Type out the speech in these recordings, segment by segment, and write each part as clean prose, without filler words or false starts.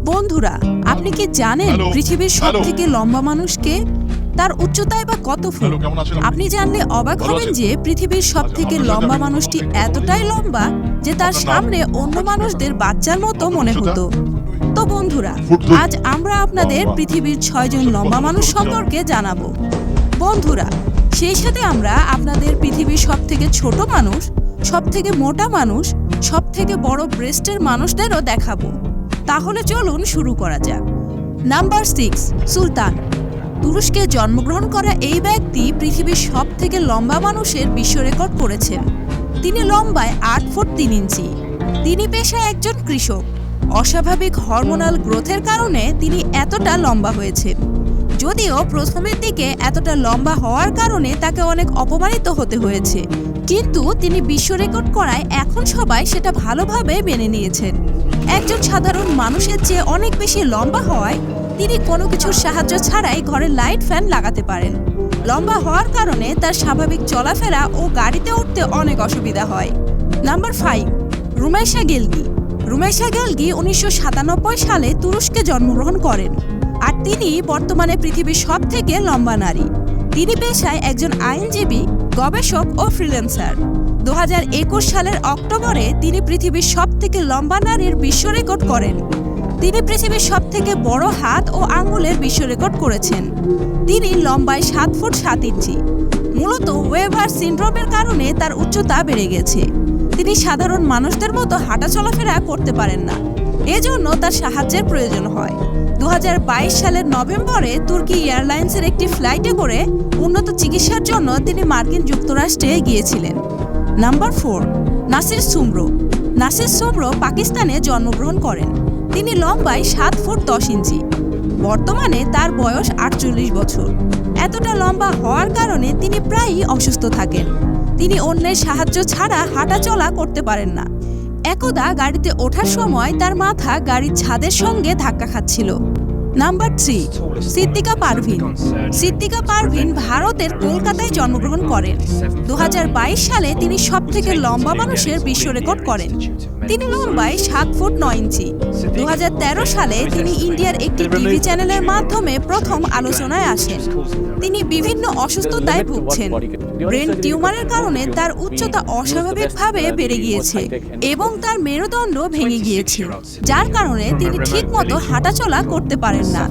বন্ধুরা, আপনি কি জানেন পৃথিবীর সবথেকে লম্বা মানুষ কে? তার উচ্চতায় বা কত ফুট? আপনি জানলে অবাক হবেন যে পৃথিবীর সবথেকে লম্বা মানুষটি এতটাই লম্বা যে তার সামনে অন্য মানুষদের বাচ্চার মতো মনে হতো। তো বন্ধুরা, আজ আমরা আপনাদের পৃথিবীর 6 জন লম্বা মানুষ সম্পর্কে জানাবো। বন্ধুরা, সেই সাথে আমরা আপনাদের পৃথিবীর সবথেকে ছোট মানুষ, সবথেকে মোটা মানুষ, সবথেকে বড় ব্রেস্টের মানুষদেরও দেখাবো। তাহলে চলুন শুরু করা যাক। নাম্বার 6, সুলতান। তুরস্কে জন্মগ্রহণ করা এই ব্যক্তি পৃথিবীর সবথেকে লম্বা মানুষের বিশ্ব রেকর্ড করেছেন। তিনি লম্বায় 8 ফুট 3 ইঞ্চি। তিনি পেশায় একজন কৃষক। অস্বাভাবিক হরমোনাল গ্রোথের কারণে তিনি এতটা লম্বা হয়েছেন। যদিও প্রথমের দিকে এতটা লম্বা হওয়ার কারণে তাকে অনেক অপমানিত হতে হয়েছে, কিন্তু তিনি বিশ্ব রেকর্ড করায় এখন সবাই সেটা ভালোভাবে মেনে নিয়েছেন। একজন সাধারণ মানুষের চেয়ে অনেক বেশি লম্বা হওয়ায় তিনি কোনো কিছুর সাহায্য ছাড়াই ঘরে লাইট ফ্যান লাগাতে পারেন। লম্বা হওয়ার কারণে তার স্বাভাবিক চলাফেরা ও গাড়িতে উঠতে অনেক অসুবিধা হয়। নাম্বার 5, রুমাইসা গেলগি। রুমাইসা গেলগি 1997 সালে তুরস্কে জন্মগ্রহণ করেন, আর তিনি বর্তমানে পৃথিবীর সবথেকে লম্বা নারী। তিনি পেশায় একজন আইনজীবী, গবেষক ও ফ্রিল্যান্সার। 2021 সালের অক্টোবরে তিনি পৃথিবীর সবথেকে লম্বা নারীর বিশ্ব রেকর্ড করেন। তিনি পৃথিবীর সবথেকে বড় হাত ও আঙ্গুলের বিশ্ব রেকর্ড করেছেন। তিনি লম্বায় 7 ফুট 7 ইঞ্চি। মূলত ওয়েভার সিনড্রোমের কারণে তার উচ্চতা বেড়ে গেছে। তিনি সাধারণ মানুষদের মতো হাঁটা চলাফেরা করতে পারেন না, এজন্য তার সাহায্যের প্রয়োজন হয়। 2022 সালের নভেম্বরে তুর্কি এয়ারলাইন্সের একটি ফ্লাইটে করে উন্নত চিকিৎসার জন্য তিনি মার্কিন যুক্তরাষ্ট্রে গিয়েছিলেন। নাম্বার 4, নাসির সুমরো। নাসির সুমরো পাকিস্তানে জন্মগ্রহণ করেন। তিনি লম্বায় 7 ফুট 10 ইঞ্চি। বর্তমানে তার বয়স 48 বছর। এতটা লম্বা হওয়ার কারণে তিনি প্রায়ই অসুস্থ থাকেন। তিনি অন্যের সাহায্য ছাড়া হাঁটাচলা করতে পারেন না। একদা গাড়িতে ওঠার সময় তার মাথা গাড়ির ছাদের সঙ্গে ধাক্কা খাচ্ছিল। নাম্বার 3, সিদ্দিকা পারভিন। সিদ্দিকা পারভিন ভারতের কলকাতায় জন্মগ্রহণ করেন। 2022 সালে তিনি সবথেকে লম্বা মানুষের বিশ্ব রেকর্ড করেন। তিনি লম্বায় 7 ফুট 9 ইঞ্চি। 2013 সালে তিনি ইন্ডিয়ার একটি টিভি চ্যানেলের মাধ্যমে প্রথম আলোচনায় আসেন। তিনি বিভিন্ন অসুস্থতায় ভুগছেন। ব্রেন টিউমারের কারণে তার উচ্চতা অস্বাভাবিকভাবে বেড়ে গিয়েছে এবং তার মেরুদণ্ড ভেঙে গিয়েছে, যার কারণে তিনি ঠিকমতো হাঁটাচলা করতে পারেন না।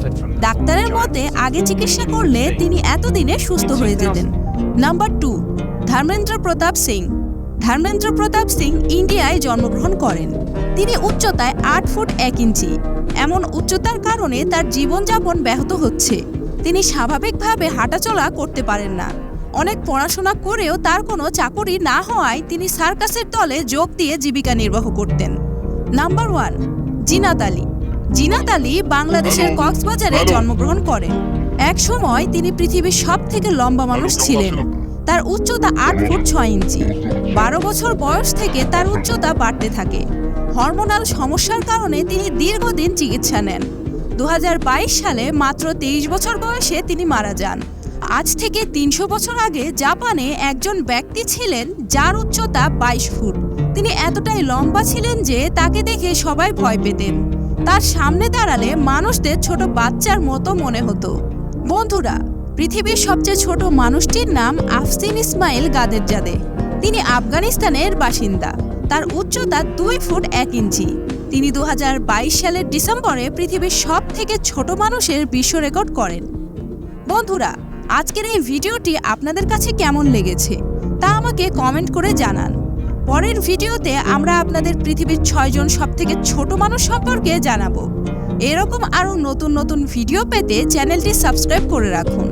ডাক্তারের মতে আগে চিকিৎসা করলে তিনি এতদিনে সুস্থ হয়ে যেতেন। নাম্বার 2, ধর্মেন্দ্র প্রতাপ সিং। ধর্মেন্দ্র প্রতাপ সিং ইন্ডিয়ায় জন্মগ্রহণ করেন। তিনি উচ্চতায় 8 ফুট 1 ইঞ্চি। এমন উচ্চতার কারণে তার জীবনযাপন ব্যাহত হচ্ছে। তিনি স্বাভাবিকভাবে হাঁটাচলা করতে পারেন না। অনেক পড়াশোনা করেও তার কোনো চাকরি না হওয়ায় তিনি সার্কাসের দলে যোগ দিয়ে জীবিকা নির্বাহ করতেন। নাম্বার 1, জিনাত আলী। জিনাত আলী বাংলাদেশের কক্সবাজারে জন্মগ্রহণ করেন। এক সময় তিনি পৃথিবীর সবথেকে লম্বা মানুষ ছিলেন। তার উচ্চতা 8 ফুট 6 ইঞ্চি। 12 বছর বয়স থেকে তার উচ্চতা বাড়তে থাকে। হরমোনাল সমস্যার কারণে তিনি দীর্ঘদিন চিকিৎসা নেন। 2022 সালে মাত্র 23 বছর বয়সে তিনি মারা যান। আজ থেকে 300 বছর আগে জাপানে একজন ব্যক্তি ছিলেন যার উচ্চতা 22 ফুট। তিনি এতটাই লম্বা ছিলেন যে তাকে দেখে সবাই ভয় পেতেন। তার সামনে দাঁড়ালে মানুষদের ছোট বাচ্চার মতো মনে হতো। বন্ধুরা, পৃথিবীর সবচেয়ে ছোট মানুষটির নাম আফসিন ইসমাইল গাদেরজাদে। তিনি আফগানিস্তানের বাসিন্দা। তার উচ্চতা 2 ফুট 1 ইঞ্চি। তিনি 2022 সালের ডিসেম্বরে পৃথিবীর সবথেকে ছোট মানুষের বিশ্ব রেকর্ড করেন। বন্ধুরা, আজকের এই ভিডিওটি আপনাদের কাছে কেমন লেগেছে তা আমাকে কমেন্ট করে জানান। পরের ভিডিওতে আমরা আপনাদের পৃথিবীর 6 জন সবথেকে ছোট মানুষ সম্পর্কে জানাবো। এরকম আরও নতুন নতুন ভিডিও পেতে চ্যানেলটি সাবস্ক্রাইব করে রাখুন।